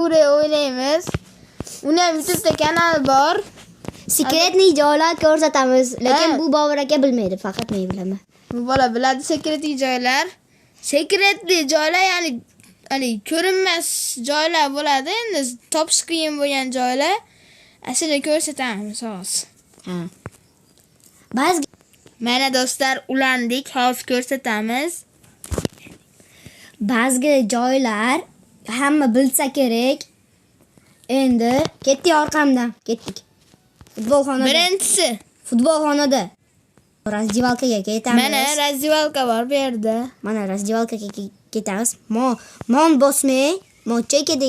Buraya o'ynaymiz. Uni ham YouTube'da kanal bor. Sekretli joylar ko'rsatamiz, lekin bu Bobur aka bilmaydi, faqat men bilaman. Bu bola biladi sekretli joylar. Sekretli joylar ya'ni ko'rinmas joylar bo'ladi. Endi topish qiyin bo'lgan joylar. Ashuni ko'rsatamiz hozir. Ha. Ba'zi Mana do'stlar, ulandik, hozir ko'rsatamiz. ba'zi joylar hamma bilsa kerak. Endi ketdik orqamdan, ketdik. Futbolxonada. Birinchisi. Futbolxonada. Razdivalkaga ketamiz. Mana razdivalka bor bu yerda. Mana razdivalkaga ketamiz. Mon bosmay, chekada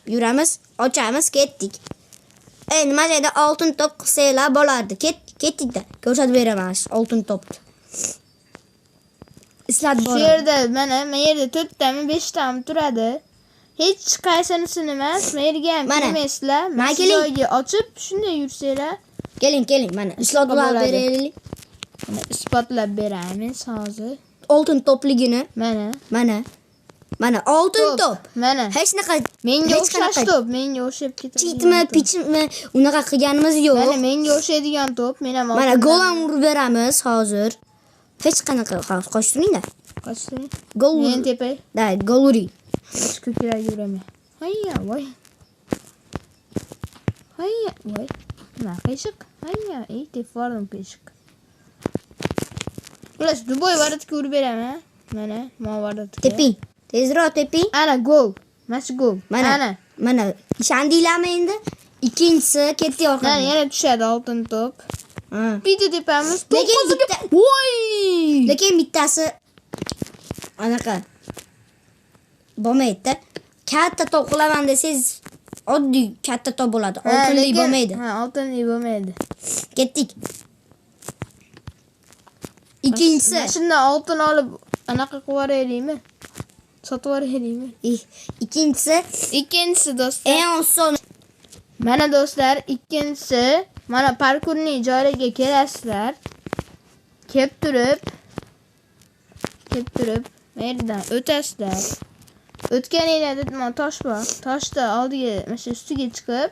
yuramiz, ochamiz, ketdik. Nima deydi, oltin top qilsanglar bo'lardi. Ketdik-da. Ko'rsatib beraman oltin topni. Islat bor. Bu yerda mana bu yerda 4 tami 5 tami turadi. Hech qaysinisini emas, menga ham bilmaysizlar. Mana joyga ochib, shunday yursanglar. Keling, mana islotlab beraylik. Mana isbotlab beramiz hozir. Oltin topligini. Mana oltin top. Mana. Hech naqa menga o'xshash top, menga o'xshab ketadi. Chitmi, pichmi, unaqa qilganimiz yo'q. Mana menga o'xshaydigan top, men ham mana gol ham urib beramiz hozir. Hech qanaqa qochtiringlar. Qochtiring. Gol. Men tepay. Da, gol uring. Ko'krak yuraman. Hayya, voy. Hayya, voy. Na, qiyshiq. Hayya, tefordim qiyshiq. Ular Duboy varadga urib beraman. Mana, men varadga. Teping. Tezroq teping. Ana gol. Mas gol. Mana ishondinglarmi endi? Ikkinchisi ketdi orqaga. Mana yana tushadi oltin top. Bitta tepamiz. Lekin bittasi anaqa bo'lmaydi. Katta top qilaman desangiz, oddiy katta top bo'ladi. Oltinli bo'lmaydi. Ha, oltinli bo'lmaydi. Ketdik. Ikkinchisi. Shundan oltin olib anaqa qilib yuboraylikmi? Sotib yuboraylikmi? Ikkinchisi do'stlar. Eng oson. Mana do'stlar, ikkinchisi, mana parkurning joyiga kelasizlar. Kelib turib, yerdan o'tasizlar. O'tganinglarda mana tosh bor. Toshda oldiga, mana shu ustiga chiqib,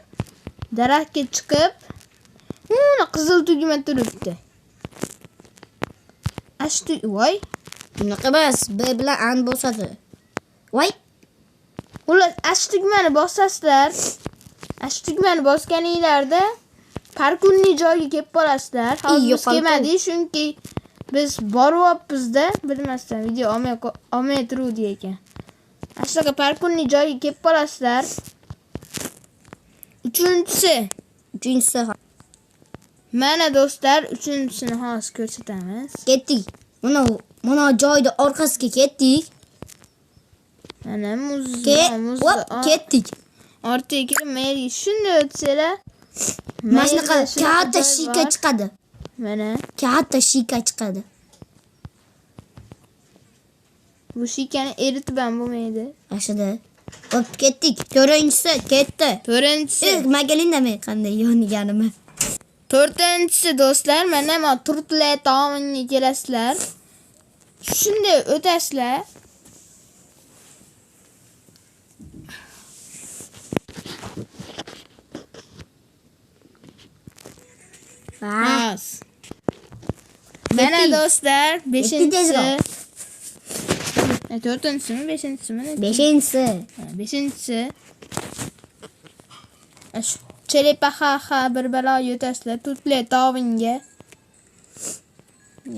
daraxtga chiqib, mana qizil tugma turibdi. Ashtu, voy. Bunaqa emas, B bilan an bosadi. Voy. Ular ashtugmani bosasizlar. Ashtugmani bosganinglarda parkurning joyiga kelib qolasizlar. Hozir biz kelmadik, chunki biz boryapmiz-da, bilmasdan video olmay turuvdi ekan. Ashtaqa parkurning joyiga kelib qolasizlar. Uchinchisi. Mana do'stlar, uchinchisini hozir ko'rsatamiz. Ketdik. Mana joyda orqasiga ketdik. Mana muz. Ketdik. Ortiga kelib, meri shunday o'tsanglar, mana shunaqa katta shika chiqadi. Mana katta shika chiqadi. Bu shikani eritib ham bo'lmaydi. Ashida. Hop, ketdik. To'rtinchisi ketdi. Magalinamay qanday yoniganimi. To'rtinchisi do'stlar, mana turtlar tomonga kelasizlar. Shunday o'tasizlar. Bas. Mana do'stlar, 5-chi. To'rtinchisimi, 5-chisimi? 5-chi. 5-chi. Chelepaxa bir balo yo'tasizlar, turtlar tovinga.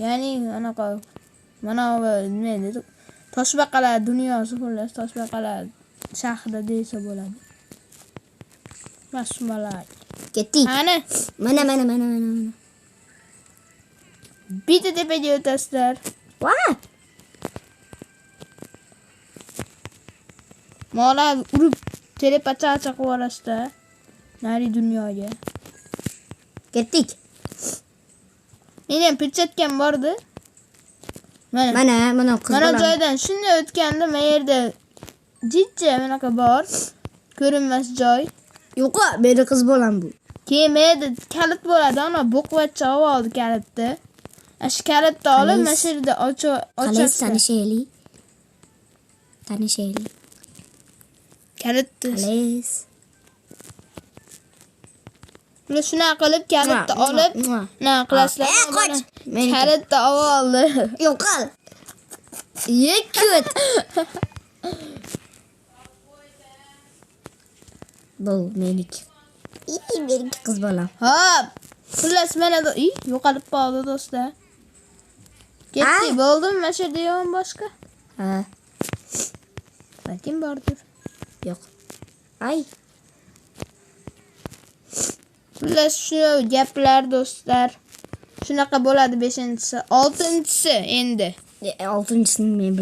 Ya'ni anaqa mana nima deydi? Toshbaqalar dunyosi xullas, Toshbaqalar shahri desa bo'ladi. Mashumalar. Ketdik. Mana. Bitta tepaga o'tasizlar. Voy. Mola urib telepacha qilib olasizlar. Nari dunyoga. Ketdik. Men ham pechatkam bordi. Mana qiz bolam. Mana joydan shunday o'tganda, men yerda jijja bunaqa bor. Ko'rinmas joy. Yo'q, meni qiz bolam bu. Keyin menda kalit bo'ladi, ana bo'qvatcha oldi kalitni. Ash kalitni olib, mana shu yerda ochasiz. Tanishaylik. Kalitni. Xalis. Mana shunaqa qilib kalitni olib, nima qilasizlar? qoch. Kalitni oldi. Yo'qol. Yekut. Bu meniki. Meniki qiz bolam. Hop. Xullas mana yo'qolib qoldi do'stlar. Ketdi, bo'ldimi? Mana shu deyman boshqa. Ha, Balkim bordir. yo'q. Ay, Xullas shu gaplar do'stlar. Shunaqa bo'ladi 5-si. 6-si endi. 6-chisini men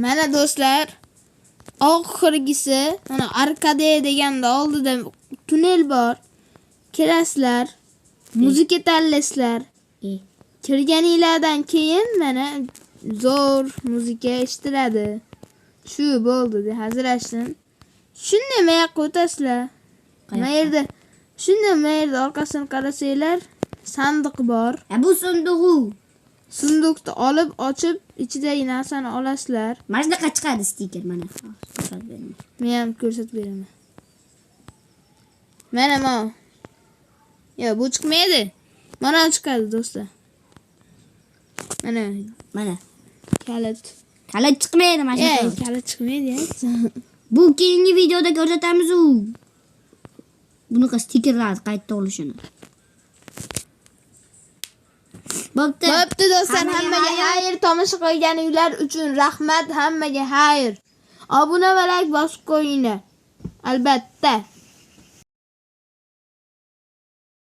Mana do'stlar, oxirgisi, mana arkade deganda oldida tunnel bor. Kirasizlar, muzika tanlaysizlar. Kirganinglardan keyin mana zo'r muzika eshitiladi. Shu bo'ldi deb hazillashdim. Shunday mayaqqa o'tasizlar. Mayerda, shunday mayerda orqasini qarasanglar, sandiq bor. Bu sunduqu. Sunduqni olib, ochib, ichidagi narsani olasizlar. Mana shunaqa chiqadi stiker mana. Men ham ko'rsatib beraman. Mana bu. Yo, bu chiqmaydi. Mana chiqadi do'stlar. Mana kalit. Kalit chiqmaydi mana shu. Kalit chiqmaydi. Bu keyingi videoda ko'rsatamiz u. Bunaqa stikerlar qayta olishini. Bo'pti do'stlar, hammaga xayr, tomosha qilganinglar uchun rahmat, hammaga xayr. Obuna va like bosib qo'yinglar. Albatta.